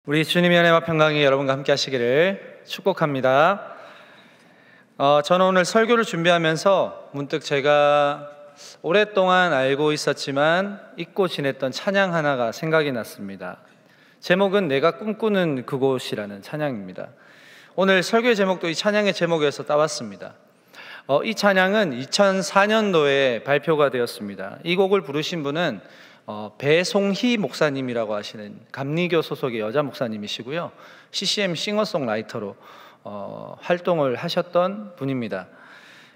우리 주님의 은혜와 평강이 여러분과 함께 하시기를 축복합니다. 저는 오늘 설교를 준비하면서 문득 제가 오랫동안 알고 있었지만 잊고 지냈던 찬양 하나가 생각이 났습니다. 제목은 내가 꿈꾸는 그곳이라는 찬양입니다. 오늘 설교의 제목도 이 찬양의 제목에서 따왔습니다. 이 찬양은 2004년도에 발표가 되었습니다. 이 곡을 부르신 분은 배송희 목사님이라고 하시는 감리교 소속의 여자 목사님이시고요, CCM 싱어송라이터로 활동을 하셨던 분입니다.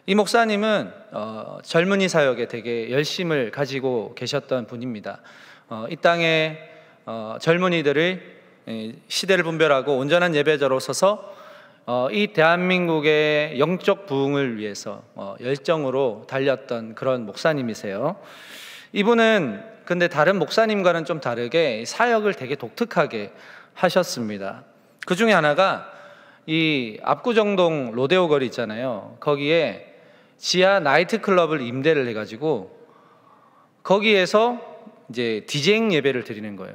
이 목사님은 젊은이 사역에 되게 열심을 가지고 계셨던 분입니다. 이 땅에 젊은이들을 시대를 분별하고 온전한 예배자로 서서 이 대한민국의 영적 부흥을 위해서 열정으로 달렸던 그런 목사님이세요. 이분은 근데 다른 목사님과는 좀 다르게 사역을 되게 독특하게 하셨습니다. 그 중에 하나가 이 압구정동 로데오 거리 있잖아요. 거기에 지하 나이트클럽을 임대를 해가지고 거기에서 이제 디제잉 예배를 드리는 거예요.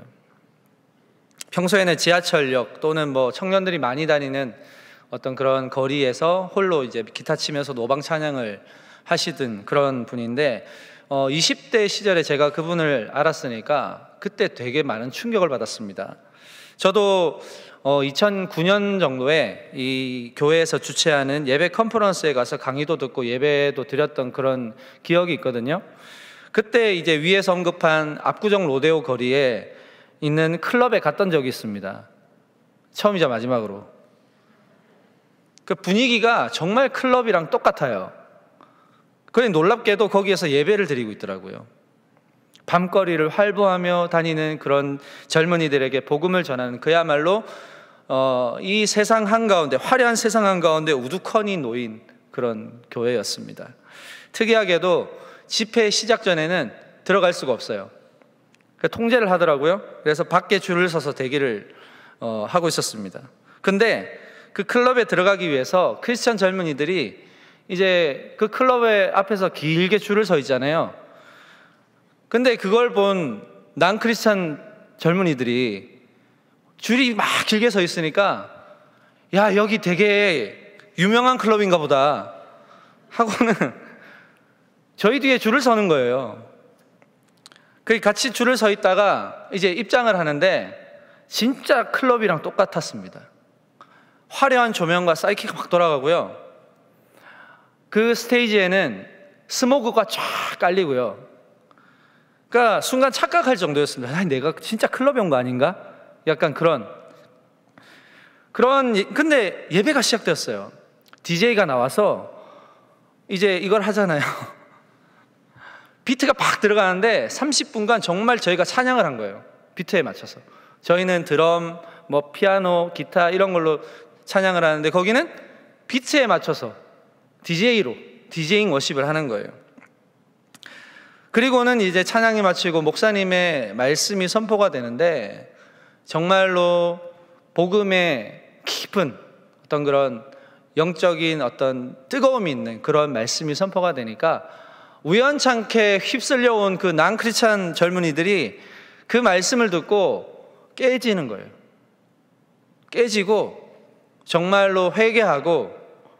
평소에는 지하철역 또는 뭐 청년들이 많이 다니는 어떤 그런 거리에서 홀로 이제 기타 치면서 노방 찬양을 하시던 그런 분인데 20대 시절에 제가 그분을 알았으니까 그때 되게 많은 충격을 받았습니다. 저도 2009년 정도에 이 교회에서 주최하는 예배 컨퍼런스에 가서 강의도 듣고 예배도 드렸던 그런 기억이 있거든요. 그때 이제 위에서 언급한 압구정 로데오 거리에 있는 클럽에 갔던 적이 있습니다. 처음이자 마지막으로. 그 분위기가 정말 클럽이랑 똑같아요. 그래 놀랍게도 거기에서 예배를 드리고 있더라고요. 밤거리를 활보하며 다니는 그런 젊은이들에게 복음을 전하는, 그야말로 이 세상 한가운데, 화려한 세상 한가운데 우두커니 놓인 그런 교회였습니다. 특이하게도 집회 시작 전에는 들어갈 수가 없어요. 통제를 하더라고요. 그래서 밖에 줄을 서서 대기를 하고 있었습니다. 근데 그 클럽에 들어가기 위해서 크리스천 젊은이들이 이제 그 클럽의 앞에서 길게 줄을 서 있잖아요. 근데 그걸 본 난 크리스찬 젊은이들이 줄이 막 길게 서 있으니까 야, 여기 되게 유명한 클럽인가 보다 하고는 저희 뒤에 줄을 서는 거예요. 그 같이 줄을 서 있다가 이제 입장을 하는데 진짜 클럽이랑 똑같았습니다. 화려한 조명과 사이키가 막 돌아가고요. 그 스테이지에는 스모그가 쫙 깔리고요. 그러니까 순간 착각할 정도였습니다. 아니, 내가 진짜 클럽에 온 거 아닌가? 약간 그런 근데 예배가 시작되었어요. DJ가 나와서 이제 이걸 하잖아요. 비트가 팍 들어가는데 30분간 정말 저희가 찬양을 한 거예요. 비트에 맞춰서. 저희는 드럼, 뭐 피아노, 기타 이런 걸로 찬양을 하는데 거기는 비트에 맞춰서 DJ로 디제잉 워십을 하는 거예요. 그리고는 이제 찬양이 마치고 목사님의 말씀이 선포가 되는데 정말로 복음의 깊은 어떤 그런 영적인 어떤 뜨거움이 있는 그런 말씀이 선포가 되니까 우연찮게 휩쓸려 온 그 난크리스찬 젊은이들이 그 말씀을 듣고 깨지는 거예요. 깨지고 정말로 회개하고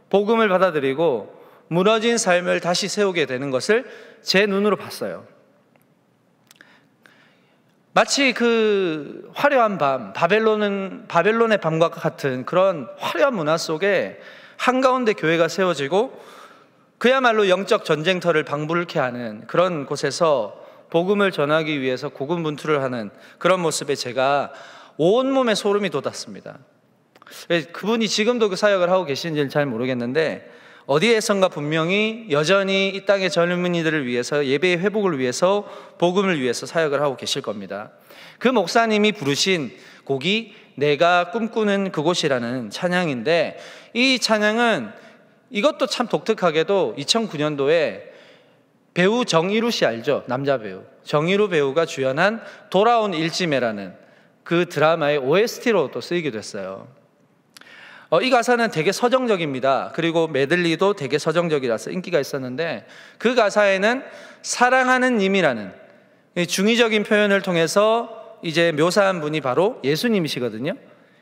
복음을 받아들이고 무너진 삶을 다시 세우게 되는 것을 제 눈으로 봤어요. 마치 그 화려한 밤, 바벨론의 밤과 같은 그런 화려한 문화 속에 한가운데 교회가 세워지고 그야말로 영적 전쟁터를 방불케 하는 그런 곳에서 복음을 전하기 위해서 고군분투를 하는 그런 모습에 제가 온몸에 소름이 돋았습니다. 그분이 지금도 그 사역을 하고 계신지는 잘 모르겠는데 어디에선가 분명히 여전히 이 땅의 젊은이들을 위해서, 예배의 회복을 위해서, 복음을 위해서 사역을 하고 계실 겁니다. 그 목사님이 부르신 곡이 내가 꿈꾸는 그곳이라는 찬양인데, 이 찬양은 이것도 참 독특하게도 2009년도에 배우 정이루 씨 알죠? 남자 배우 정이루 배우가 주연한 돌아온 일지매라는 그 드라마의 OST로 또 쓰이기도 했어요. 이 가사는 되게 서정적입니다. 그리고 메들리도 되게 서정적이라서 인기가 있었는데 그 가사에는 사랑하는 님이라는 중의적인 표현을 통해서 이제 묘사한 분이 바로 예수님이시거든요.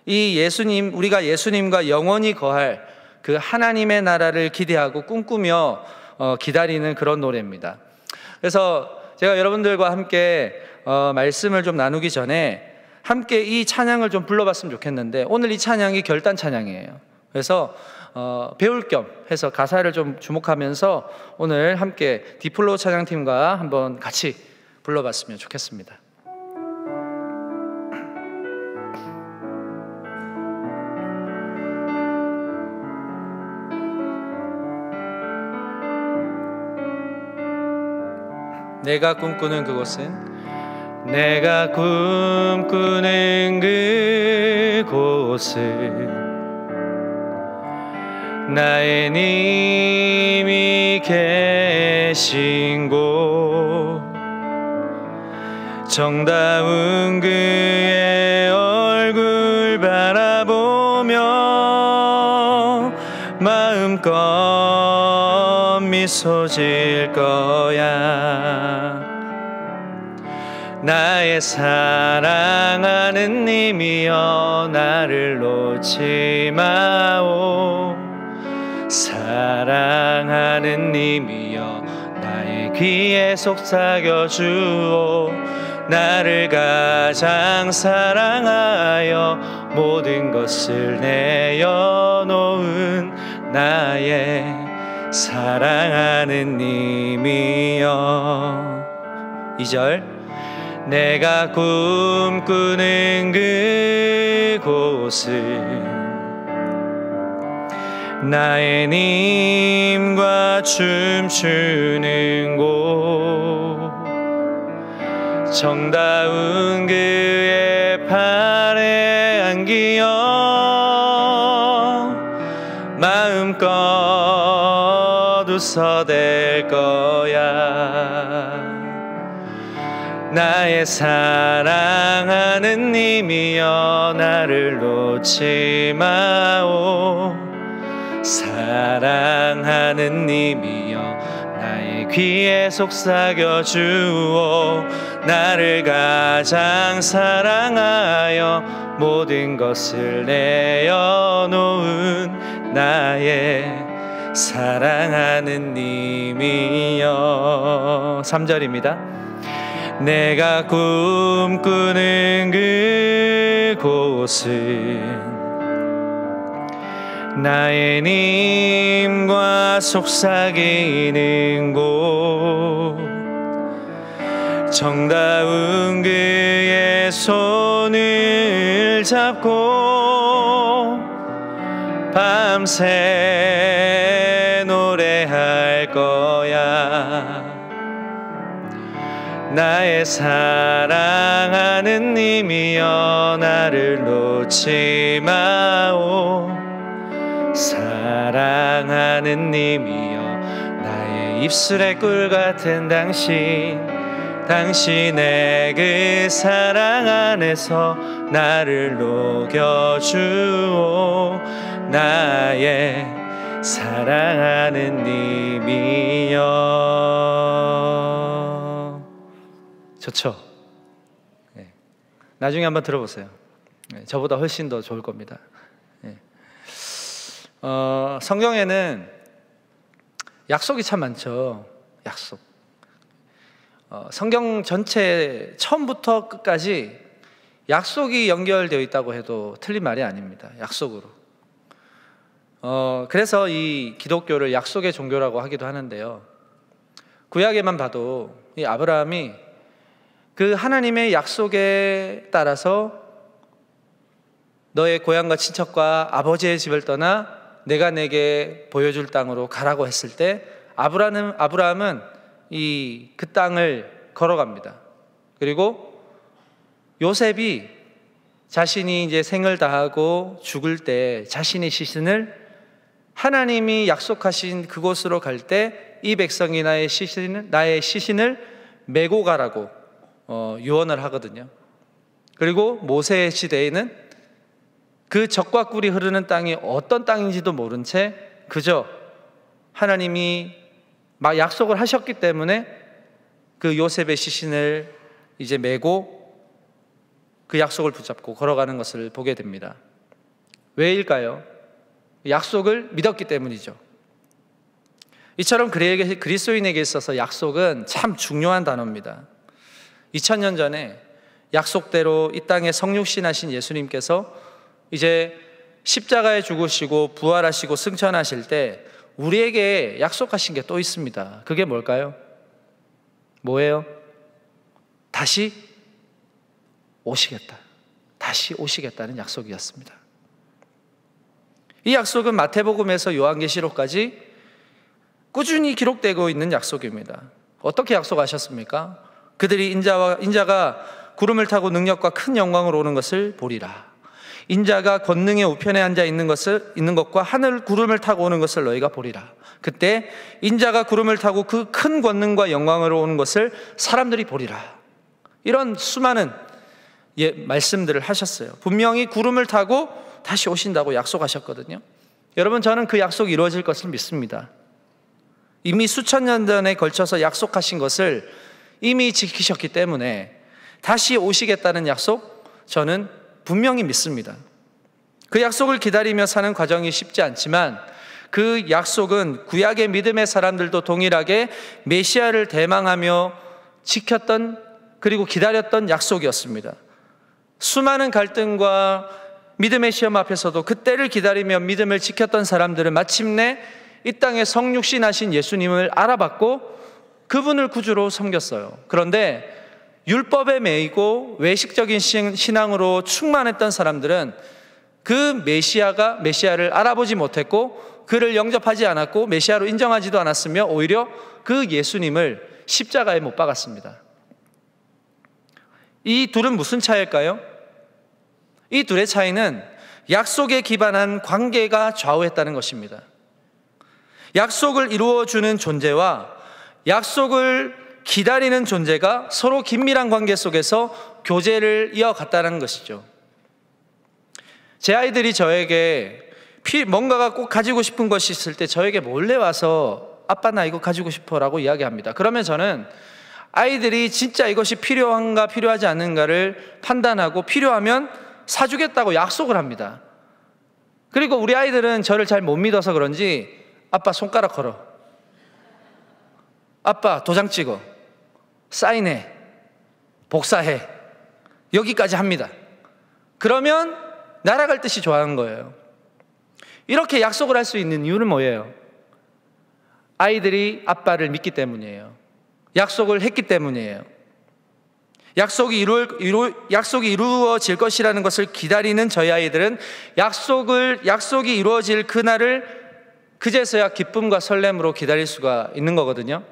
이 예수님, 우리가 예수님과 영원히 거할 그 하나님의 나라를 기대하고 꿈꾸며 기다리는 그런 노래입니다. 그래서 제가 여러분들과 함께 말씀을 좀 나누기 전에 함께 이 찬양을 좀 불러봤으면 좋겠는데, 오늘 이 찬양이 결단 찬양이에요. 그래서 배울 겸 해서 가사를 좀 주목하면서 오늘 함께 디플로 찬양팀과 한번 같이 불러봤으면 좋겠습니다. 내가 꿈꾸는 그곳은 나의 님이 계신 곳, 정다운 그의 얼굴 바라보며 마음껏 미소 지을 거야. 나의 사랑하는 님이여 나를 놓지 마오. 사랑하는 님이여 나의 귀에 속삭여 주오. 나를 가장 사랑하여 모든 것을 내어놓은 나의 사랑하는 님이여. 2절. 내가 꿈꾸는 그곳은 나의 님과 춤추는 곳, 정다운 그의 팔에 안기어 마음껏 웃어댈 거야. 나의 사랑하는 님이여 나를 놓지 마오. 사랑하는 님이여 나의 귀에 속삭여 주오. 나를 가장 사랑하여 모든 것을 내어놓은 나의 사랑하는 님이여. 3절입니다. 내가 꿈꾸는 그곳은 나의 님과 속삭이는 곳, 정다운 그의 손을 잡고 밤새 노래할 거야. 나의 사랑하는 님이여 나를 놓지 마오. 사랑하는 님이여 나의 입술의 꿀 같은 당신의 그 사랑 안에서 나를 녹여주오. 나의 사랑하는 님이여. 좋죠? 네. 나중에 한번 들어보세요. 네, 저보다 훨씬 더 좋을 겁니다. 네. 성경에는 약속이 참 많죠. 약속. 성경 전체 처음부터 끝까지 약속이 연결되어 있다고 해도 틀린 말이 아닙니다. 약속으로. 그래서 이 기독교를 약속의 종교라고 하기도 하는데요. 구약에만 봐도 이 아브라함이 그 하나님의 약속에 따라서 너의 고향과 친척과 아버지의 집을 떠나 내가 내게 보여줄 땅으로 가라고 했을 때 아브라함은 그 땅을 걸어갑니다. 그리고 요셉이 자신이 이제 생을 다하고 죽을 때 자신의 시신을 하나님이 약속하신 그곳으로 갈 때 이 백성이 나의 시신을 메고 가라고 유언을 하거든요. 그리고 모세의 시대에는 그 젖과 꿀이 흐르는 땅이 어떤 땅인지도 모른 채 그저 하나님이 막 약속을 하셨기 때문에 그 요셉의 시신을 이제 메고 그 약속을 붙잡고 걸어가는 것을 보게 됩니다. 왜일까요? 약속을 믿었기 때문이죠. 이처럼 그리스도인에게 있어서 약속은 참 중요한 단어입니다. 2000년 전에 약속대로 이 땅에 성육신하신 예수님께서 이제 십자가에 죽으시고 부활하시고 승천하실 때 우리에게 약속하신 게 또 있습니다. 그게 뭘까요? 뭐예요? 다시 오시겠다. 다시 오시겠다는 약속이었습니다. 이 약속은 마태복음에서 요한계시록까지 꾸준히 기록되고 있는 약속입니다. 어떻게 약속하셨습니까? 그들이 인자가 구름을 타고 능력과 큰 영광으로 오는 것을 보리라. 인자가 권능의 우편에 앉아 있는 것과 하늘 구름을 타고 오는 것을 너희가 보리라. 그때 인자가 구름을 타고 그 큰 권능과 영광으로 오는 것을 사람들이 보리라. 이런 수많은 말씀들을 하셨어요. 분명히 구름을 타고 다시 오신다고 약속하셨거든요. 여러분, 저는 그 약속이 이루어질 것을 믿습니다. 이미 수천 년 전에 걸쳐서 약속하신 것을 이미 지키셨기 때문에 다시 오시겠다는 약속, 저는 분명히 믿습니다. 그 약속을 기다리며 사는 과정이 쉽지 않지만 그 약속은 구약의 믿음의 사람들도 동일하게 메시아를 대망하며 지켰던, 그리고 기다렸던 약속이었습니다. 수많은 갈등과 믿음의 시험 앞에서도 그 때를 기다리며 믿음을 지켰던 사람들은 마침내 이 땅에 성육신하신 예수님을 알아봤고 그분을 구주로 섬겼어요. 그런데 율법에 매이고 외식적인 신앙으로 충만했던 사람들은 그 메시아를 알아보지 못했고 그를 영접하지 않았고 메시아로 인정하지도 않았으며 오히려 그 예수님을 십자가에 못 박았습니다. 이 둘은 무슨 차이일까요? 이 둘의 차이는 약속에 기반한 관계가 좌우했다는 것입니다. 약속을 이루어주는 존재와 약속을 기다리는 존재가 서로 긴밀한 관계 속에서 교제를 이어갔다는 것이죠. 제 아이들이 저에게 뭔가가 꼭 가지고 싶은 것이 있을 때 저에게 몰래 와서 아빠 나 이거 가지고 싶어 라고 이야기합니다. 그러면 저는 아이들이 진짜 이것이 필요한가 필요하지 않은가를 판단하고 필요하면 사주겠다고 약속을 합니다. 그리고 우리 아이들은 저를 잘 못 믿어서 그런지 아빠 손가락 걸어, 아빠 도장 찍어, 사인해, 복사해, 여기까지 합니다. 그러면 날아갈 듯이 좋아하는 거예요. 이렇게 약속을 할 수 있는 이유는 뭐예요? 아이들이 아빠를 믿기 때문이에요. 약속을 했기 때문이에요. 약속이 이루어질 것이라는 것을 기다리는 저희 아이들은 약속이 이루어질 그날을 그제서야 기쁨과 설렘으로 기다릴 수가 있는 거거든요.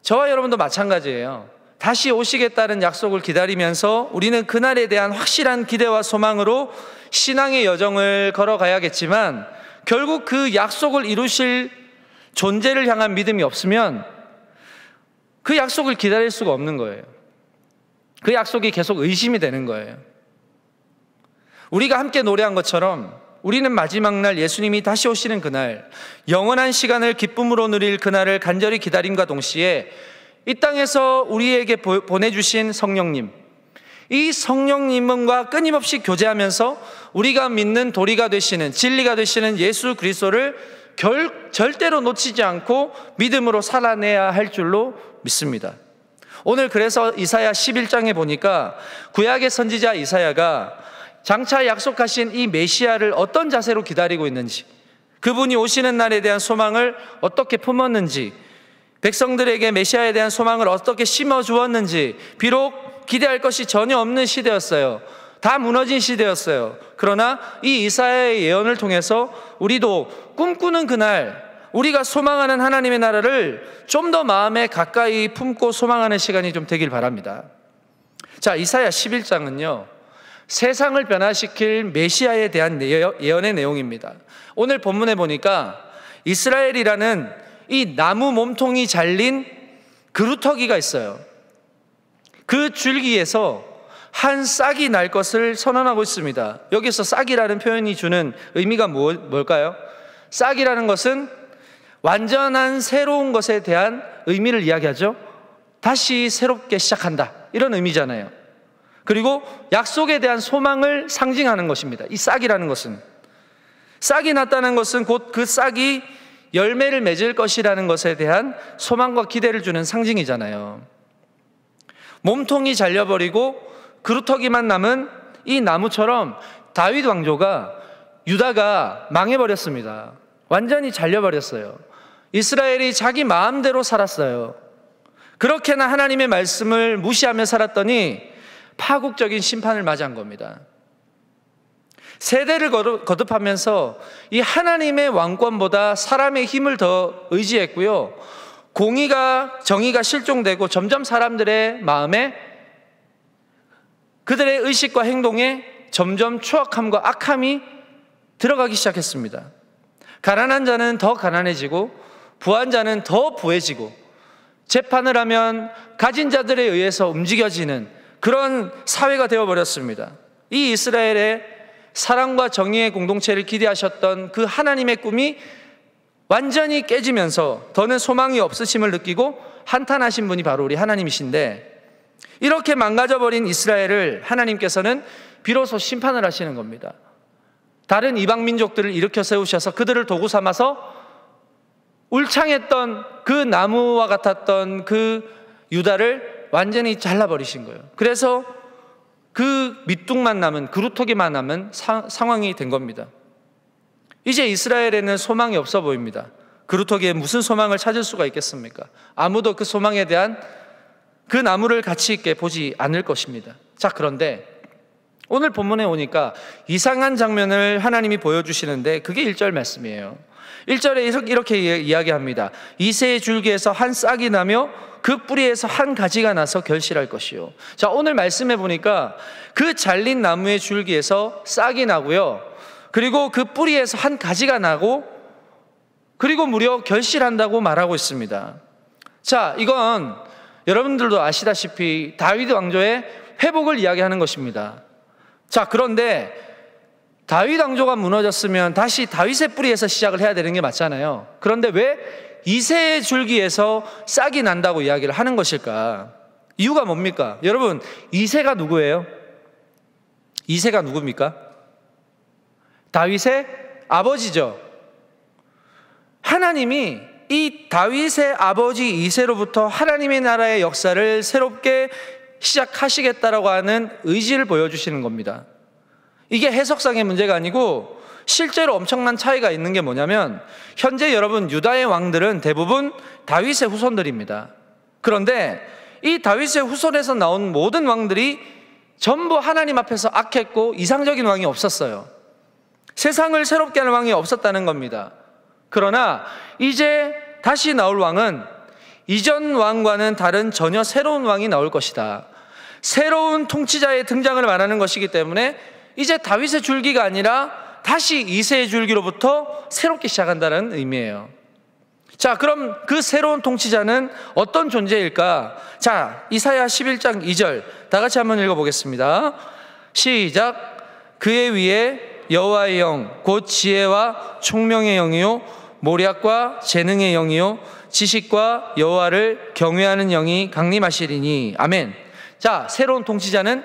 저와 여러분도 마찬가지예요. 다시 오시겠다는 약속을 기다리면서 우리는 그날에 대한 확실한 기대와 소망으로 신앙의 여정을 걸어가야겠지만 결국 그 약속을 이루실 존재를 향한 믿음이 없으면 그 약속을 기다릴 수가 없는 거예요. 그 약속이 계속 의심이 되는 거예요. 우리가 함께 노래한 것처럼 우리는 마지막 날 예수님이 다시 오시는 그날, 영원한 시간을 기쁨으로 누릴 그날을 간절히 기다림과 동시에 이 땅에서 우리에게 보내주신 성령님, 이 성령님과 끊임없이 교제하면서 우리가 믿는 도리가 되시는, 진리가 되시는 예수 그리스도를 절대로 놓치지 않고 믿음으로 살아내야 할 줄로 믿습니다. 오늘 그래서 이사야 11장에 보니까 구약의 선지자 이사야가 장차 약속하신 이 메시아를 어떤 자세로 기다리고 있는지, 그분이 오시는 날에 대한 소망을 어떻게 품었는지, 백성들에게 메시아에 대한 소망을 어떻게 심어주었는지, 비록 기대할 것이 전혀 없는 시대였어요. 다 무너진 시대였어요. 그러나 이 이사야의 예언을 통해서 우리도 꿈꾸는 그날, 우리가 소망하는 하나님의 나라를 좀 더 마음에 가까이 품고 소망하는 시간이 좀 되길 바랍니다. 자, 이사야 11장은요 세상을 변화시킬 메시아에 대한 예언의 내용입니다. 오늘 본문에 보니까 이스라엘이라는 이 나무 몸통이 잘린 그루터기가 있어요. 그 줄기에서 한 싹이 날 것을 선언하고 있습니다. 여기서 싹이라는 표현이 주는 의미가 뭘까요? 싹이라는 것은 완전한 새로운 것에 대한 의미를 이야기하죠. 다시 새롭게 시작한다, 이런 의미잖아요. 그리고 약속에 대한 소망을 상징하는 것입니다. 이 싹이라는 것은, 싹이 났다는 것은 곧 그 싹이 열매를 맺을 것이라는 것에 대한 소망과 기대를 주는 상징이잖아요. 몸통이 잘려버리고 그루터기만 남은 이 나무처럼 다윗 왕조가, 유다가 망해버렸습니다. 완전히 잘려버렸어요. 이스라엘이 자기 마음대로 살았어요. 그렇게나 하나님의 말씀을 무시하며 살았더니 파국적인 심판을 맞이한 겁니다. 세대를 거듭하면서 이 하나님의 왕권보다 사람의 힘을 더 의지했고요, 공의가, 정의가 실종되고 점점 사람들의 마음에, 그들의 의식과 행동에 점점 추악함과 악함이 들어가기 시작했습니다. 가난한 자는 더 가난해지고 부한 자는 더 부해지고, 재판을 하면 가진 자들에 의해서 움직여지는 그런 사회가 되어버렸습니다. 이 이스라엘의 사랑과 정의의 공동체를 기대하셨던 그 하나님의 꿈이 완전히 깨지면서 더는 소망이 없으심을 느끼고 한탄하신 분이 바로 우리 하나님이신데, 이렇게 망가져버린 이스라엘을 하나님께서는 비로소 심판을 하시는 겁니다. 다른 이방 민족들을 일으켜 세우셔서 그들을 도구 삼아서 울창했던 그 나무와 같았던 그 유다를 완전히 잘라버리신 거예요. 그래서 그 밑둥만 남은, 그루터기만 남은 상황이 된 겁니다. 이제 이스라엘에는 소망이 없어 보입니다. 그루터기에 무슨 소망을 찾을 수가 있겠습니까? 아무도 그 소망에 대한 그 나무를 가치 있게 보지 않을 것입니다. 자, 그런데 오늘 본문에 오니까 이상한 장면을 하나님이 보여주시는데 그게 1절 말씀이에요. 1절에 이렇게 이야기합니다. 이새의 줄기에서 한 싹이 나며 그 뿌리에서 한 가지가 나서 결실할 것이요. 자, 오늘 말씀해 보니까 그 잘린 나무의 줄기에서 싹이 나고요, 그리고 그 뿌리에서 한 가지가 나고, 그리고 무려 결실한다고 말하고 있습니다. 자, 이건 여러분들도 아시다시피 다윗 왕조의 회복을 이야기하는 것입니다. 자, 그런데 다윗 왕조가 무너졌으면 다시 다윗의 뿌리에서 시작을 해야 되는 게 맞잖아요. 그런데 왜 이새의 줄기에서 싹이 난다고 이야기를 하는 것일까? 이유가 뭡니까? 여러분, 이새가 누구예요? 이새가 누굽니까? 다윗의 아버지죠. 하나님이 이 다윗의 아버지 이새로부터 하나님의 나라의 역사를 새롭게 시작하시겠다라고 하는 의지를 보여주시는 겁니다. 이게 해석상의 문제가 아니고 실제로 엄청난 차이가 있는 게 뭐냐면, 현재 여러분 유다의 왕들은 대부분 다윗의 후손들입니다. 그런데 이 다윗의 후손에서 나온 모든 왕들이 전부 하나님 앞에서 악했고 이상적인 왕이 없었어요. 세상을 새롭게 하는 왕이 없었다는 겁니다. 그러나 이제 다시 나올 왕은 이전 왕과는 다른 전혀 새로운 왕이 나올 것이다. 새로운 통치자의 등장을 말하는 것이기 때문에 이제 다윗의 줄기가 아니라 다시 이새의 줄기로부터 새롭게 시작한다는 의미예요. 자, 그럼 그 새로운 통치자는 어떤 존재일까? 자, 이사야 11장 2절 다 같이 한번 읽어보겠습니다. 시작. 그의 위에 여호와의 영, 곧 지혜와 총명의 영이요 모략과 재능의 영이요 지식과 여호와를 경외하는 영이 강림하시리니. 아멘. 자, 새로운 통치자는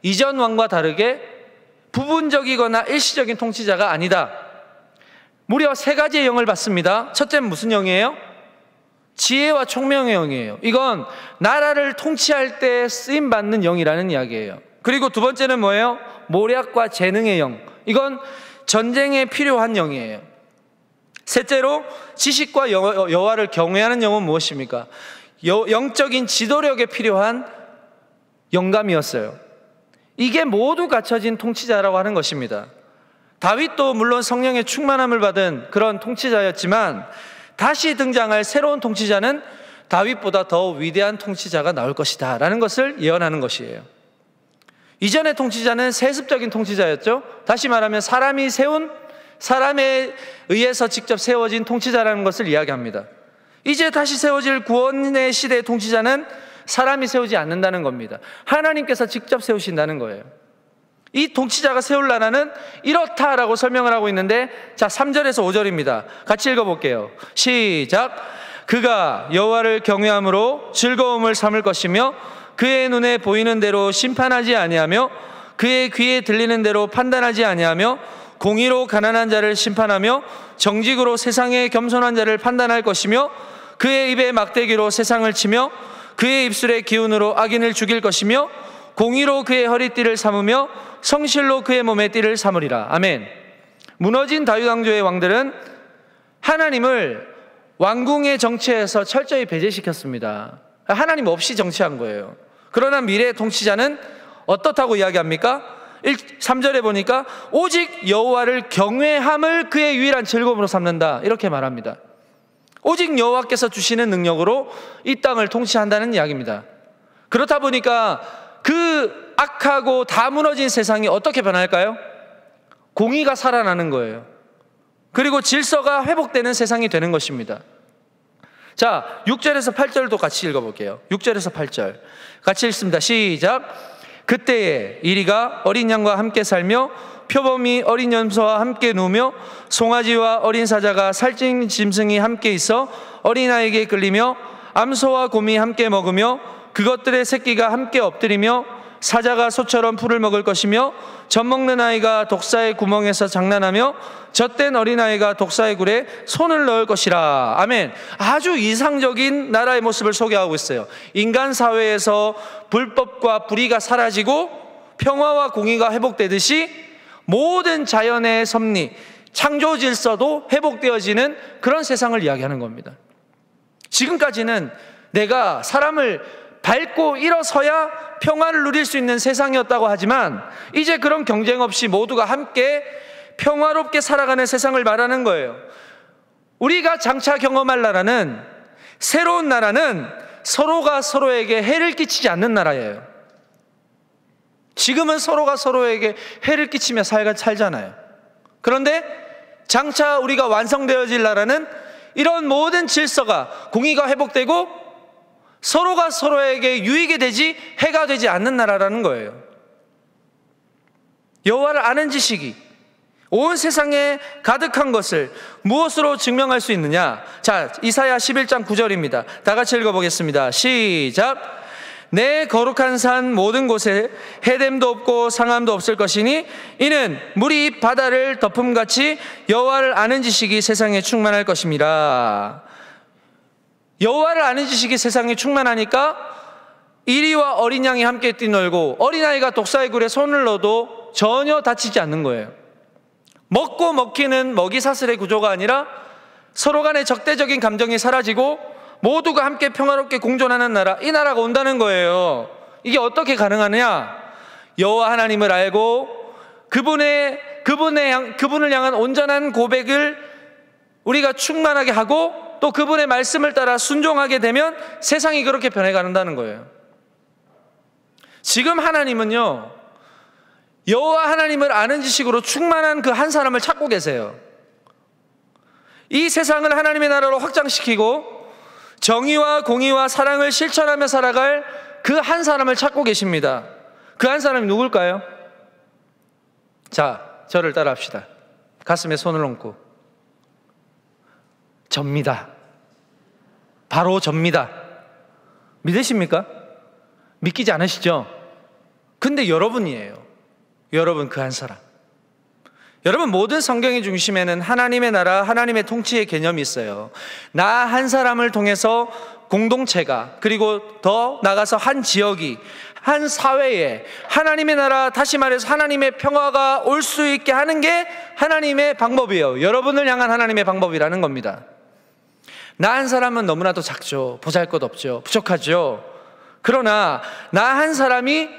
이전 왕과 다르게 부분적이거나 일시적인 통치자가 아니다. 무려 3가지의 영을 받습니다. 첫째는 무슨 영이에요? 지혜와 총명의 영이에요. 이건 나라를 통치할 때 쓰임받는 영이라는 이야기예요. 그리고 두 번째는 뭐예요? 모략과 재능의 영. 이건 전쟁에 필요한 영이에요. 셋째로 지식과 여호와를 경외하는 영은 무엇입니까? 영적인 지도력에 필요한 영감이었어요. 이게 모두 갖춰진 통치자라고 하는 것입니다. 다윗도 물론 성령의 충만함을 받은 그런 통치자였지만 다시 등장할 새로운 통치자는 다윗보다 더 위대한 통치자가 나올 것이다 라는 것을 예언하는 것이에요. 이전의 통치자는 세습적인 통치자였죠. 다시 말하면 사람에 의해서 직접 세워진 통치자라는 것을 이야기합니다. 이제 다시 세워질 구원의 시대의 통치자는 사람이 세우지 않는다는 겁니다. 하나님께서 직접 세우신다는 거예요. 이 통치자가 세울 나라는 이렇다라고 설명을 하고 있는데, 자, 3절에서 5절입니다. 같이 읽어볼게요. 시작. 그가 여호와를 경외함으로 즐거움을 삼을 것이며 그의 눈에 보이는 대로 심판하지 아니하며 그의 귀에 들리는 대로 판단하지 아니하며 공의로 가난한 자를 심판하며 정직으로 세상의 겸손한 자를 판단할 것이며 그의 입에 막대기로 세상을 치며 그의 입술의 기운으로 악인을 죽일 것이며 공의로 그의 허리띠를 삼으며 성실로 그의 몸에 띠를 삼으리라. 아멘. 무너진 다윗 왕조의 왕들은 하나님을 왕궁의 정치에서 철저히 배제시켰습니다. 하나님 없이 정치한 거예요. 그러나 미래의 통치자는 어떻다고 이야기합니까? 3절에 보니까 오직 여호와를 경외함을 그의 유일한 즐거움으로 삼는다, 이렇게 말합니다. 오직 여호와께서 주시는 능력으로 이 땅을 통치한다는 이야기입니다. 그렇다 보니까 그 악하고 다 무너진 세상이 어떻게 변할까요? 공의가 살아나는 거예요. 그리고 질서가 회복되는 세상이 되는 것입니다. 자, 6절에서 8절도 같이 읽어볼게요. 6절에서 8절 같이 읽습니다. 시작. 그때에 이리가 어린 양과 함께 살며 표범이 어린 염소와 함께 누우며 송아지와 어린 사자가 살찐 짐승이 함께 있어 어린아이에게 끌리며 암소와 곰이 함께 먹으며 그것들의 새끼가 함께 엎드리며 사자가 소처럼 풀을 먹을 것이며 젖먹는 아이가 독사의 구멍에서 장난하며 젖된 어린아이가 독사의 굴에 손을 넣을 것이라. 아멘. 아주 이상적인 나라의 모습을 소개하고 있어요. 인간 사회에서 불법과 불의가 사라지고 평화와 공의가 회복되듯이 모든 자연의 섭리, 창조 질서도 회복되어지는 그런 세상을 이야기하는 겁니다. 지금까지는 내가 사람을 밟고 일어서야 평화를 누릴 수 있는 세상이었다고 하지만 이제 그런 경쟁 없이 모두가 함께 평화롭게 살아가는 세상을 말하는 거예요. 우리가 장차 경험할 나라는, 새로운 나라는 서로가 서로에게 해를 끼치지 않는 나라예요. 지금은 서로가 서로에게 해를 끼치며 살잖아요. 그런데 장차 우리가 완성되어질 나라는 이런 모든 질서가, 공의가 회복되고 서로가 서로에게 유익이 되지 해가 되지 않는 나라라는 거예요. 여호와를 아는 지식이 온 세상에 가득한 것을 무엇으로 증명할 수 있느냐? 자, 이사야 11장 9절입니다. 다 같이 읽어보겠습니다. 시작. 내 거룩한 산 모든 곳에 해됨도 없고 상함도 없을 것이니 이는 물이 바다를 덮음같이 여호와를 아는 지식이 세상에 충만할 것입니다. 여호와를 아는 지식이 세상에 충만하니까 이리와 어린 양이 함께 뛰놀고 어린아이가 독사의 굴에 손을 넣어도 전혀 다치지 않는 거예요. 먹고 먹히는 먹이사슬의 구조가 아니라 서로 간의 적대적인 감정이 사라지고 모두가 함께 평화롭게 공존하는 나라, 이 나라가 온다는 거예요. 이게 어떻게 가능하냐? 여호와 하나님을 알고 그분을 향한 온전한 고백을 우리가 충만하게 하고 또 그분의 말씀을 따라 순종하게 되면 세상이 그렇게 변해간다는 거예요. 지금 하나님은요, 여호와 하나님을 아는 지식으로 충만한 그 한 사람을 찾고 계세요. 이 세상을 하나님의 나라로 확장시키고 정의와 공의와 사랑을 실천하며 살아갈 그 한 사람을 찾고 계십니다. 그 한 사람이 누굴까요? 자, 저를 따라합시다. 가슴에 손을 얹고 접니다. 바로 접니다. 믿으십니까? 믿기지 않으시죠? 근데 여러분이에요. 여러분, 그 한 사람. 여러분, 모든 성경의 중심에는 하나님의 나라, 하나님의 통치의 개념이 있어요. 나 한 사람을 통해서 공동체가, 그리고 더 나가서 한 지역이, 한 사회에 하나님의 나라, 다시 말해서 하나님의 평화가 올 수 있게 하는 게 하나님의 방법이에요. 여러분을 향한 하나님의 방법이라는 겁니다. 나 한 사람은 너무나도 작죠. 보잘것없죠. 부족하죠. 그러나 나 한 사람이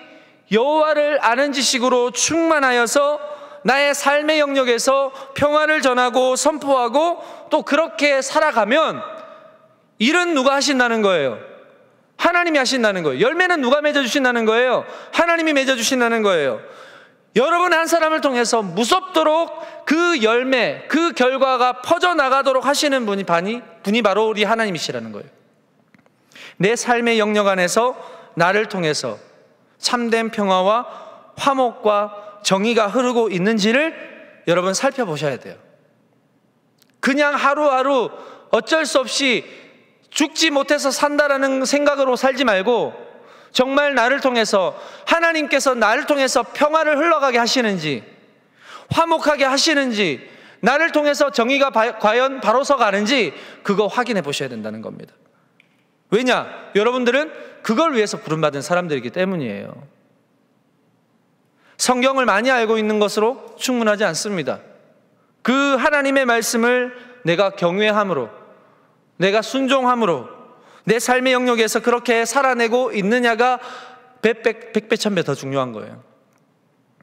여호와를 아는 지식으로 충만하여서 나의 삶의 영역에서 평화를 전하고 선포하고 또 그렇게 살아가면 일은 누가 하신다는 거예요? 하나님이 하신다는 거예요. 열매는 누가 맺어주신다는 거예요? 하나님이 맺어주신다는 거예요. 여러분 한 사람을 통해서 무섭도록 그 열매, 그 결과가 퍼져나가도록 하시는 분이 바로 우리 하나님이시라는 거예요. 내 삶의 영역 안에서 나를 통해서 참된 평화와 화목과 정의가 흐르고 있는지를 여러분 살펴보셔야 돼요. 그냥 하루하루 어쩔 수 없이 죽지 못해서 산다라는 생각으로 살지 말고 정말 나를 통해서, 하나님께서 나를 통해서 평화를 흘러가게 하시는지, 화목하게 하시는지, 나를 통해서 정의가 과연 바로 서가는지 그거 확인해 보셔야 된다는 겁니다. 왜냐? 여러분들은 그걸 위해서 부름받은 사람들이기 때문이에요. 성경을 많이 알고 있는 것으로 충분하지 않습니다. 그 하나님의 말씀을 내가 경외함으로, 내가 순종함으로 내 삶의 영역에서 그렇게 살아내고 있느냐가 백배 천배 더 중요한 거예요.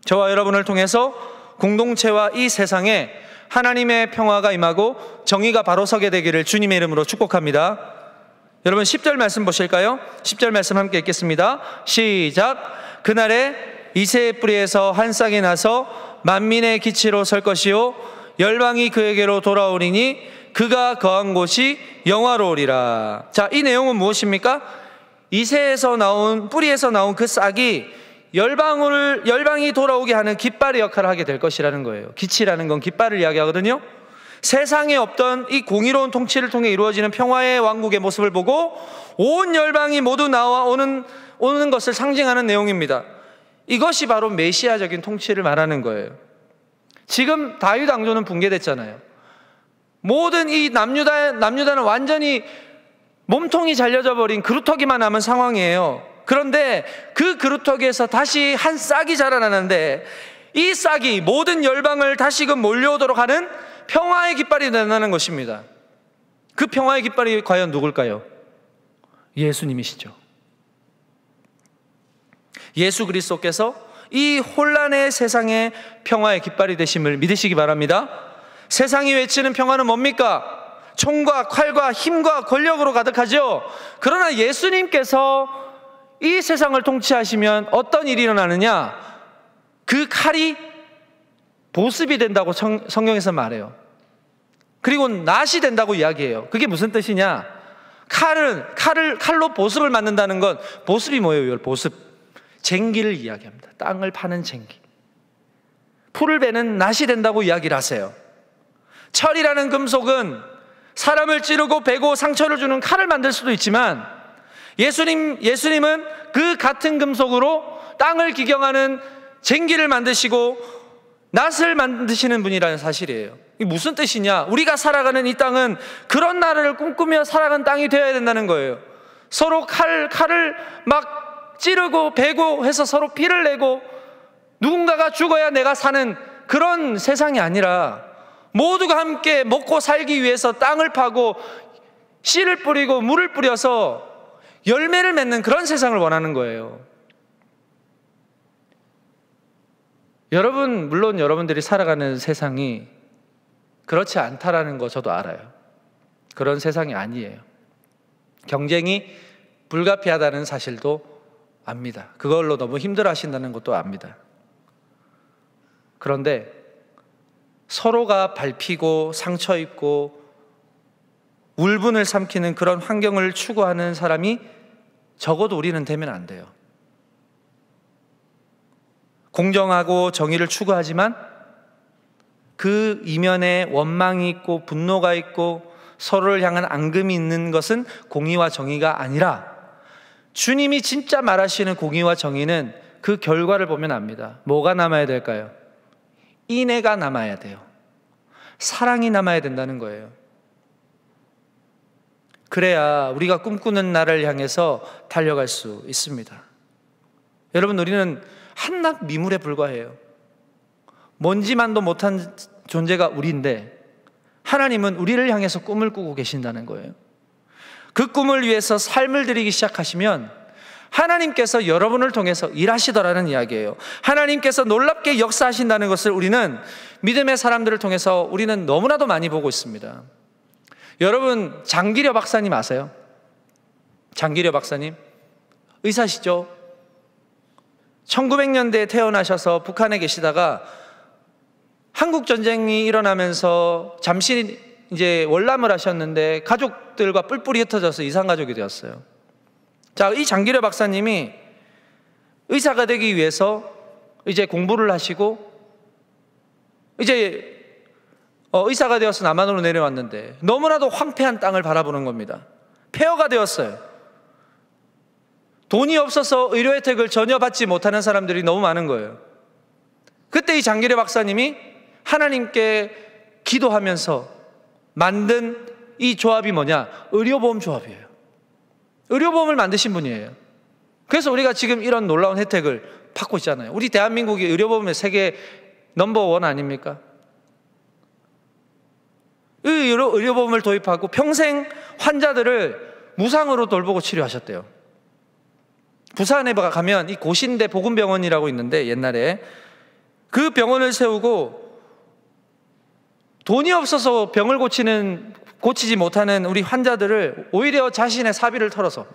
저와 여러분을 통해서 공동체와 이 세상에 하나님의 평화가 임하고 정의가 바로 서게 되기를 주님의 이름으로 축복합니다. 여러분 10절 말씀 보실까요? 10절 말씀 함께 읽겠습니다. 시작. 그날에 이새의 뿌리에서 한 싹이 나서 만민의 기치로 설 것이요 열방이 그에게로 돌아오리니 그가 거한 곳이 영화로우리라. 자, 이 내용은 무엇입니까? 이새에서 나온, 뿌리에서 나온 그 싹이 열방이 돌아오게 하는 깃발의 역할을 하게 될 것이라는 거예요. 기치라는 건 깃발을 이야기하거든요. 세상에 없던 이 공의로운 통치를 통해 이루어지는 평화의 왕국의 모습을 보고 온 열방이 모두 나와 오는 것을 상징하는 내용입니다. 이것이 바로 메시아적인 통치를 말하는 거예요. 지금 다윗 왕조는 붕괴됐잖아요. 모든 이 남유다는 완전히 몸통이 잘려져 버린 그루터기만 남은 상황이에요. 그런데 그 그루터기에서 다시 한 싹이 자라나는데 이 싹이 모든 열방을 다시금 몰려오도록 하는 평화의 깃발이 된다는 것입니다. 그 평화의 깃발이 과연 누굴까요? 예수님이시죠. 예수 그리스도께서 이 혼란의 세상에 평화의 깃발이 되심을 믿으시기 바랍니다. 세상이 외치는 평화는 뭡니까? 총과 칼과 힘과 권력으로 가득하죠. 그러나 예수님께서 이 세상을 통치하시면 어떤 일이 일어나느냐? 그 칼이 보습이 된다고 성경에서 말해요. 그리고 낫이 된다고 이야기해요. 그게 무슨 뜻이냐? 칼로 보습을 만든다는 건, 보습이 뭐예요? 보습, 쟁기를 이야기합니다. 땅을 파는 쟁기. 풀을 베는 낫이 된다고 이야기를 하세요. 철이라는 금속은 사람을 찌르고 베고 상처를 주는 칼을 만들 수도 있지만 예수님은 그 같은 금속으로 땅을 기경하는 쟁기를 만드시고 낫을 만드시는 분이라는 사실이에요. 이게 무슨 뜻이냐? 우리가 살아가는 이 땅은 그런 나라를 꿈꾸며 살아가는 땅이 되어야 된다는 거예요. 서로 칼을 막 찌르고 베고 해서 서로 피를 내고 누군가가 죽어야 내가 사는 그런 세상이 아니라 모두가 함께 먹고 살기 위해서 땅을 파고 씨를 뿌리고 물을 뿌려서 열매를 맺는 그런 세상을 원하는 거예요. 물론 여러분들이 살아가는 세상이 그렇지 않다라는 거 저도 알아요. 그런 세상이 아니에요. 경쟁이 불가피하다는 사실도 압니다. 그걸로 너무 힘들어 하신다는 것도 압니다. 그런데 서로가 밟히고 상처 입고 울분을 삼키는 그런 환경을 추구하는 사람이 적어도 우리는 되면 안 돼요. 공정하고 정의를 추구하지만 그 이면에 원망이 있고 분노가 있고 서로를 향한 앙금이 있는 것은 공의와 정의가 아니라 주님이 진짜 말하시는 공의와 정의는 그 결과를 보면 압니다. 뭐가 남아야 될까요? 인애가 남아야 돼요. 사랑이 남아야 된다는 거예요. 그래야 우리가 꿈꾸는 나라를 향해서 달려갈 수 있습니다. 여러분, 우리는 한낱 미물에 불과해요. 먼지만도 못한 존재가 우리인데 하나님은 우리를 향해서 꿈을 꾸고 계신다는 거예요. 그 꿈을 위해서 삶을 드리기 시작하시면 하나님께서 여러분을 통해서 일하시더라는 이야기예요. 하나님께서 놀랍게 역사하신다는 것을 우리는 믿음의 사람들을 통해서 우리는 너무나도 많이 보고 있습니다. 여러분, 장기려 박사님 아세요? 장기려 박사님 의사시죠? 1900년대에 태어나셔서 북한에 계시다가 한국전쟁이 일어나면서 잠시 이제 월남을 하셨는데 가족들과 뿔뿔이 흩어져서 이산가족이 되었어요. 자, 이 장기려 박사님이 의사가 되기 위해서 이제 공부를 하시고 이제 의사가 되어서 남한으로 내려왔는데 너무나도 황폐한 땅을 바라보는 겁니다. 폐허가 되었어요. 돈이 없어서 의료 혜택을 전혀 받지 못하는 사람들이 너무 많은 거예요. 그때 이 장기려 박사님이 하나님께 기도하면서 만든 이 조합이 뭐냐? 의료보험 조합이에요. 의료보험을 만드신 분이에요. 그래서 우리가 지금 이런 놀라운 혜택을 받고 있잖아요. 우리 대한민국이 의료보험의 세계 넘버원 아닙니까? 의료보험을 도입하고 평생 환자들을 무상으로 돌보고 치료하셨대요. 부산에 가면 이 고신대 복음병원이라고 있는데 옛날에 그 병원을 세우고 돈이 없어서 병을 고치지 못하는 우리 환자들을 오히려 자신의 사비를 털어서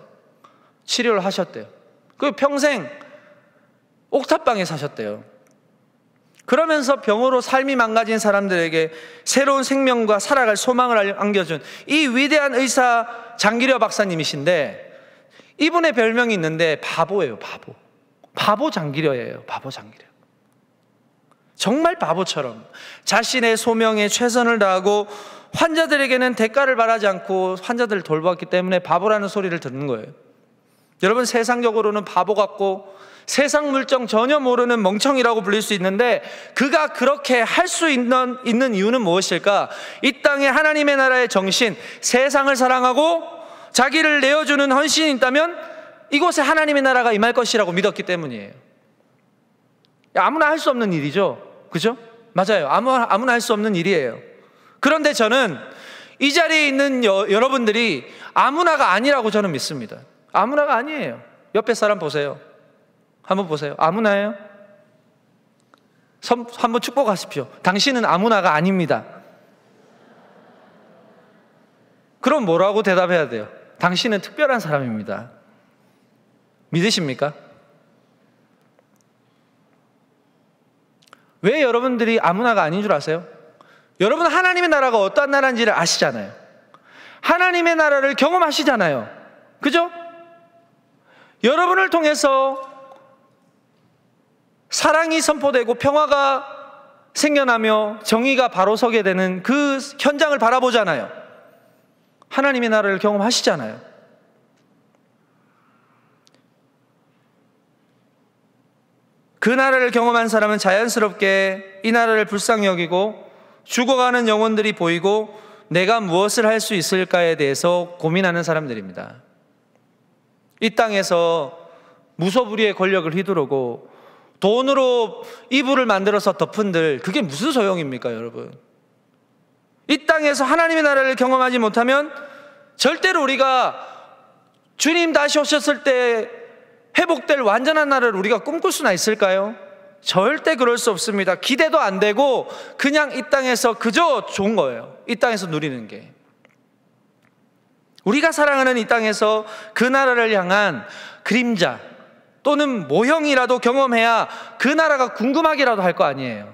치료를 하셨대요. 그 평생 옥탑방에 사셨대요. 그러면서 병으로 삶이 망가진 사람들에게 새로운 생명과 살아갈 소망을 안겨준 이 위대한 의사 장기려 박사님이신데, 이분의 별명이 있는데 바보예요. 바보 장기려예요. 바보 장기려. 정말 바보처럼 자신의 소명에 최선을 다하고 환자들에게는 대가를 바라지 않고 환자들을 돌보았기 때문에 바보라는 소리를 듣는 거예요. 여러분, 세상적으로는 바보 같고 세상 물정 전혀 모르는 멍청이라고 불릴 수 있는데, 그가 그렇게 할 수 있는 이유는 무엇일까? 이 땅에 하나님의 나라의 정신, 세상을 사랑하고 자기를 내어주는 헌신이 있다면 이곳에 하나님의 나라가 임할 것이라고 믿었기 때문이에요. 아무나 할 수 없는 일이죠. 그죠? 맞아요. 아무나 할 수 없는 일이에요. 그런데 저는 이 자리에 있는 여러분들이 아무나가 아니라고 저는 믿습니다. 아무나가 아니에요. 옆에 사람 보세요. 한번 보세요. 아무나예요? 한번 축복하십시오. 당신은 아무나가 아닙니다. 그럼 뭐라고 대답해야 돼요? 당신은 특별한 사람입니다. 믿으십니까? 왜 여러분들이 아무나가 아닌 줄 아세요? 여러분, 하나님의 나라가 어떠한 나라인지를 아시잖아요. 하나님의 나라를 경험하시잖아요. 그죠? 여러분을 통해서 사랑이 선포되고 평화가 생겨나며 정의가 바로 서게 되는 그 현장을 바라보잖아요. 하나님의 나라를 경험하시잖아요. 그 나라를 경험한 사람은 자연스럽게 이 나라를 불쌍히 여기고 죽어가는 영혼들이 보이고 내가 무엇을 할 수 있을까에 대해서 고민하는 사람들입니다. 이 땅에서 무소불위의 권력을 휘두르고 돈으로 이불을 만들어서 덮은들, 그게 무슨 소용입니까, 여러분? 이 땅에서 하나님의 나라를 경험하지 못하면 절대로 우리가 주님 다시 오셨을 때 회복될 완전한 나라를 우리가 꿈꿀 수나 있을까요? 절대 그럴 수 없습니다. 기대도 안 되고 그냥 이 땅에서 그저 좋은 거예요. 이 땅에서 누리는 게. 우리가 사랑하는 이 땅에서 그 나라를 향한 그림자 또는 모형이라도 경험해야 그 나라가 궁금하기라도 할 거 아니에요.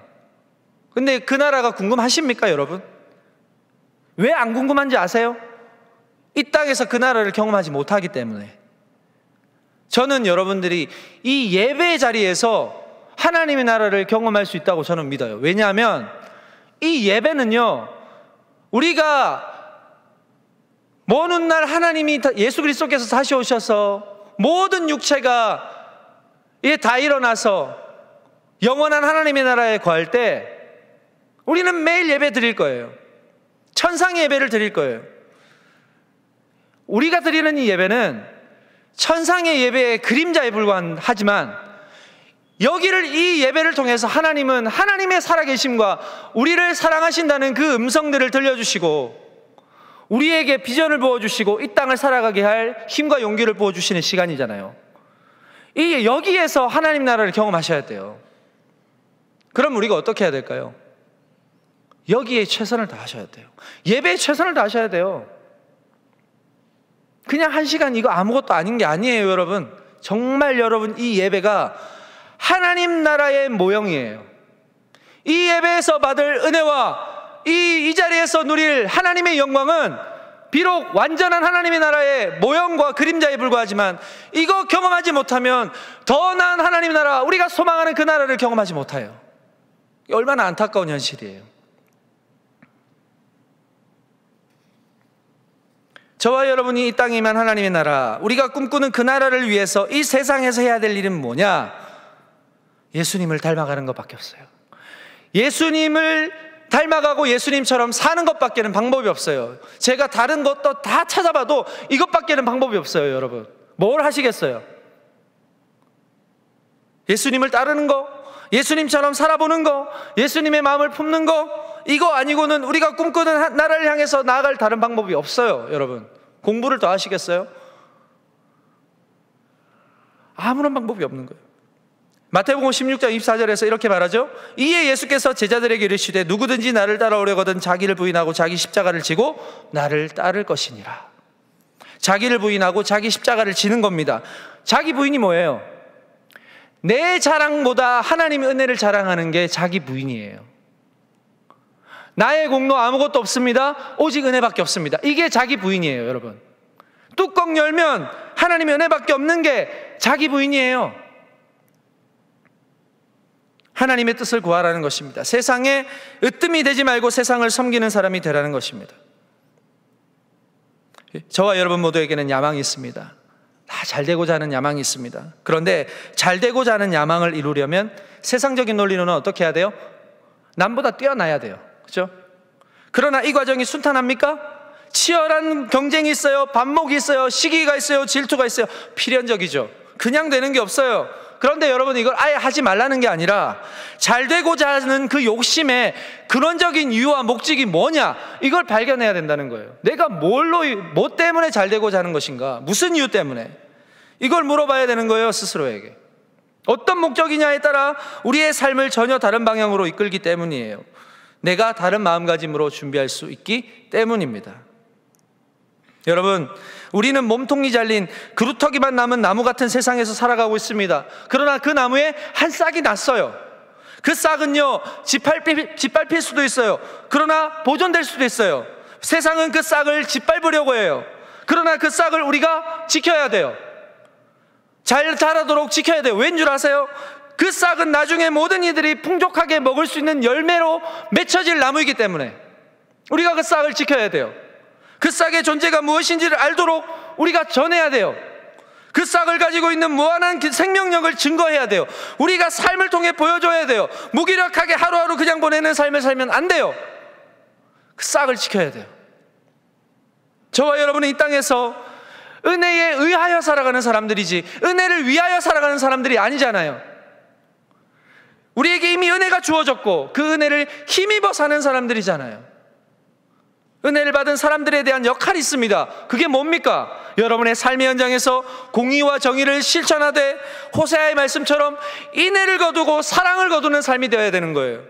근데 그 나라가 궁금하십니까, 여러분? 왜 안 궁금한지 아세요? 이 땅에서 그 나라를 경험하지 못하기 때문에. 저는 여러분들이 이 예배 자리에서 하나님의 나라를 경험할 수 있다고 저는 믿어요. 왜냐하면 이 예배는요, 우리가 먼 훗날 하나님이 예수 그리스도께서 다시 오셔서 모든 육체가 다 일어나서 영원한 하나님의 나라에 거할 때 우리는 매일 예배 드릴 거예요. 천상의 예배를 드릴 거예요. 우리가 드리는 이 예배는 천상의 예배의 그림자에 불과하지만 이 예배를 통해서 하나님은 하나님의 살아계심과 우리를 사랑하신다는 그 음성들을 들려주시고 우리에게 비전을 부어주시고 이 땅을 살아가게 할 힘과 용기를 부어주시는 시간이잖아요. 여기에서 하나님 나라를 경험하셔야 돼요. 그럼 우리가 어떻게 해야 될까요? 여기에 최선을 다하셔야 돼요. 예배에 최선을 다하셔야 돼요. 그냥 1시간 이거 아무것도 아닌 게 아니에요, 여러분. 정말 여러분, 이 예배가 하나님 나라의 모형이에요. 이 예배에서 받을 은혜와 이 자리에서 누릴 하나님의 영광은 비록 완전한 하나님의 나라의 모형과 그림자에 불과하지만 이거 경험하지 못하면 더 나은 하나님의 나라, 우리가 소망하는 그 나라를 경험하지 못해요. 얼마나 안타까운 현실이에요. 저와 여러분이 이 땅에 임한 하나님의 나라, 우리가 꿈꾸는 그 나라를 위해서 이 세상에서 해야 될 일은 뭐냐? 예수님을 닮아가는 것밖에 없어요. 예수님을 닮아가고 예수님처럼 사는 것밖에는 방법이 없어요. 제가 다른 것도 다 찾아봐도 이것밖에는 방법이 없어요. 여러분, 뭘 하시겠어요? 예수님을 따르는 거, 예수님처럼 살아보는 거, 예수님의 마음을 품는 거, 이거 아니고는 우리가 꿈꾸는 나라를 향해서 나아갈 다른 방법이 없어요. 여러분, 공부를 더 하시겠어요? 아무런 방법이 없는 거예요. 마태복음 16장 24절에서 이렇게 말하죠. 이에 예수께서 제자들에게 이르시되 누구든지 나를 따라오려거든 자기를 부인하고 자기 십자가를 지고 나를 따를 것이니라. 자기를 부인하고 자기 십자가를 지는 겁니다. 자기 부인이 뭐예요? 내 자랑보다 하나님의 은혜를 자랑하는 게 자기 부인이에요. 나의 공로 아무것도 없습니다. 오직 은혜밖에 없습니다. 이게 자기 부인이에요. 여러분, 뚜껑 열면 하나님의 은혜밖에 없는 게 자기 부인이에요. 하나님의 뜻을 구하라는 것입니다. 세상에 으뜸이 되지 말고 세상을 섬기는 사람이 되라는 것입니다. 저와 여러분 모두에게는 야망이 있습니다. 다 잘되고자 하는 야망이 있습니다. 그런데 잘되고자 하는 야망을 이루려면 세상적인 논리로는 어떻게 해야 돼요? 남보다 뛰어나야 돼요. 그렇죠? 그러나 이 과정이 순탄합니까? 치열한 경쟁이 있어요. 반목이 있어요. 시기가 있어요. 질투가 있어요. 필연적이죠. 그냥 되는 게 없어요. 그런데 여러분, 이걸 아예 하지 말라는 게 아니라 잘 되고자 하는 그 욕심의 근원적인 이유와 목적이 뭐냐, 이걸 발견해야 된다는 거예요. 내가 뭐 때문에 잘 되고자 하는 것인가, 무슨 이유 때문에, 이걸 물어봐야 되는 거예요. 스스로에게. 어떤 목적이냐에 따라 우리의 삶을 전혀 다른 방향으로 이끌기 때문이에요. 내가 다른 마음가짐으로 준비할 수 있기 때문입니다. 여러분, 우리는 몸통이 잘린 그루터기만 남은 나무 같은 세상에서 살아가고 있습니다. 그러나 그 나무에 한 싹이 났어요. 그 싹은요, 짓밟힐 수도 있어요. 그러나 보존될 수도 있어요. 세상은 그 싹을 짓밟으려고 해요. 그러나 그 싹을 우리가 지켜야 돼요. 잘 자라도록 지켜야 돼요. 왠 줄 아세요? 그 싹은 나중에 모든 이들이 풍족하게 먹을 수 있는 열매로 맺혀질 나무이기 때문에 우리가 그 싹을 지켜야 돼요. 그 싹의 존재가 무엇인지를 알도록 우리가 전해야 돼요. 그 싹을 가지고 있는 무한한 생명력을 증거해야 돼요. 우리가 삶을 통해 보여줘야 돼요. 무기력하게 하루하루 그냥 보내는 삶을 살면 안 돼요. 그 싹을 지켜야 돼요. 저와 여러분은 이 땅에서 은혜에 의하여 살아가는 사람들이지 은혜를 위하여 살아가는 사람들이 아니잖아요. 우리에게 이미 은혜가 주어졌고 그 은혜를 힘입어 사는 사람들이잖아요. 은혜를 받은 사람들에 대한 역할이 있습니다. 그게 뭡니까? 여러분의 삶의 현장에서 공의와 정의를 실천하되 호세아의 말씀처럼 인애를 거두고 사랑을 거두는 삶이 되어야 되는 거예요.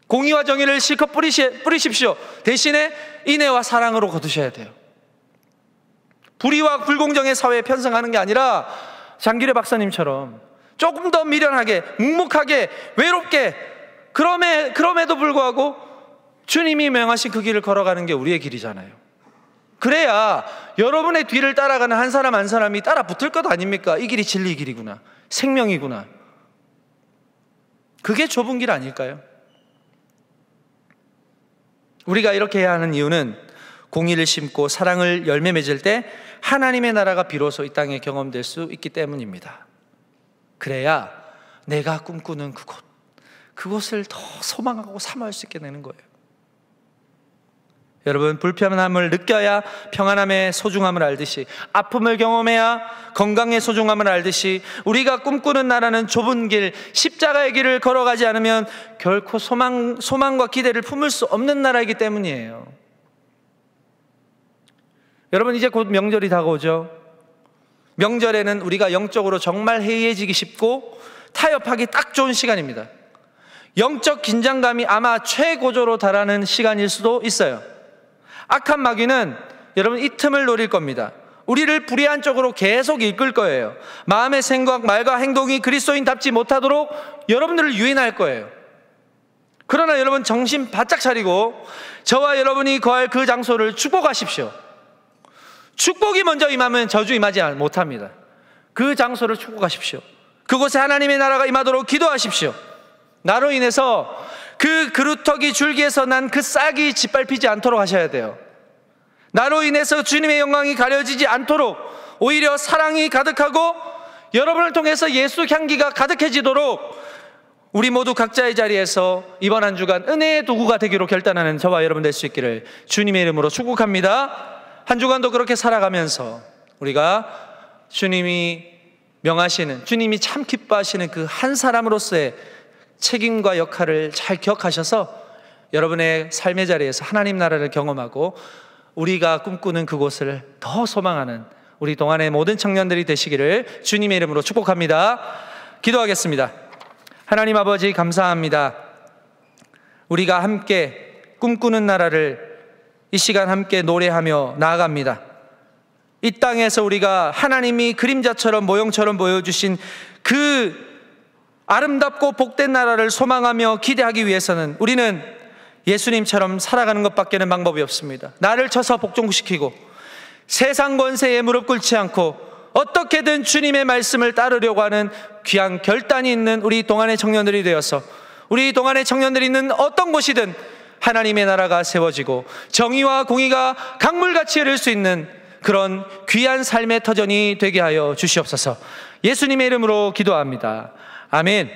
공의와 정의를 실컷 뿌리십시오. 대신에 인애와 사랑으로 거두셔야 돼요. 불의와 불공정의 사회에 편승하는 게 아니라 장기래 박사님처럼 조금 더 미련하게, 묵묵하게, 외롭게, 그럼에도 불구하고 주님이 명하신 그 길을 걸어가는 게 우리의 길이잖아요. 그래야 여러분의 뒤를 따라가는 한 사람 한 사람이 따라 붙을 것 아닙니까? 이 길이 진리 길이구나, 생명이구나. 그게 좁은 길 아닐까요? 우리가 이렇게 해야 하는 이유는 공의를 심고 사랑을 열매 맺을 때 하나님의 나라가 비로소 이 땅에 경험될 수 있기 때문입니다. 그래야 내가 꿈꾸는 그곳을 더 소망하고 사모할 수 있게 되는 거예요. 여러분, 불편함을 느껴야 평안함의 소중함을 알듯이, 아픔을 경험해야 건강의 소중함을 알듯이 우리가 꿈꾸는 나라는 좁은 길, 십자가의 길을 걸어가지 않으면 결코 소망과 기대를 품을 수 없는 나라이기 때문이에요. 여러분, 이제 곧 명절이 다가오죠. 명절에는 우리가 영적으로 정말 해이해지기 쉽고 타협하기 딱 좋은 시간입니다. 영적 긴장감이 아마 최고조로 달하는 시간일 수도 있어요. 악한 마귀는 여러분 이 틈을 노릴 겁니다. 우리를 불의한 쪽으로 계속 이끌 거예요. 마음의 생각, 말과 행동이 그리스도인답지 못하도록 여러분들을 유인할 거예요. 그러나 여러분 정신 바짝 차리고 저와 여러분이 거할 그 장소를 축복하십시오. 축복이 먼저 임하면 저주 임하지 못합니다. 그 장소를 축복하십시오. 그곳에 하나님의 나라가 임하도록 기도하십시오. 나로 인해서 그 그루터기 줄기에서 난 그 싹이 짓밟히지 않도록 하셔야 돼요. 나로 인해서 주님의 영광이 가려지지 않도록 오히려 사랑이 가득하고 여러분을 통해서 예수 향기가 가득해지도록 우리 모두 각자의 자리에서 이번 한 주간 은혜의 도구가 되기로 결단하는 저와 여러분 될 수 있기를 주님의 이름으로 축복합니다. 한 주간도 그렇게 살아가면서 우리가 주님이 명하시는, 주님이 참 기뻐하시는 그 한 사람으로서의 책임과 역할을 잘 기억하셔서 여러분의 삶의 자리에서 하나님 나라를 경험하고 우리가 꿈꾸는 그곳을 더 소망하는 우리 동안의 모든 청년들이 되시기를 주님의 이름으로 축복합니다. 기도하겠습니다. 하나님 아버지, 감사합니다. 우리가 함께 꿈꾸는 나라를 이 시간 함께 노래하며 나아갑니다. 이 땅에서 우리가 하나님이 그림자처럼 모형처럼 보여주신 그 아름답고 복된 나라를 소망하며 기대하기 위해서는 우리는 예수님처럼 살아가는 것밖에는 방법이 없습니다. 나를 쳐서 복종시키고 세상 권세에 무릎 꿇지 않고 어떻게든 주님의 말씀을 따르려고 하는 귀한 결단이 있는 우리 동안의 청년들이 되어서 우리 동안의 청년들이 있는 어떤 곳이든 하나님의 나라가 세워지고 정의와 공의가 강물같이 흐를 수 있는 그런 귀한 삶의 터전이 되게 하여 주시옵소서. 예수님의 이름으로 기도합니다. 아멘.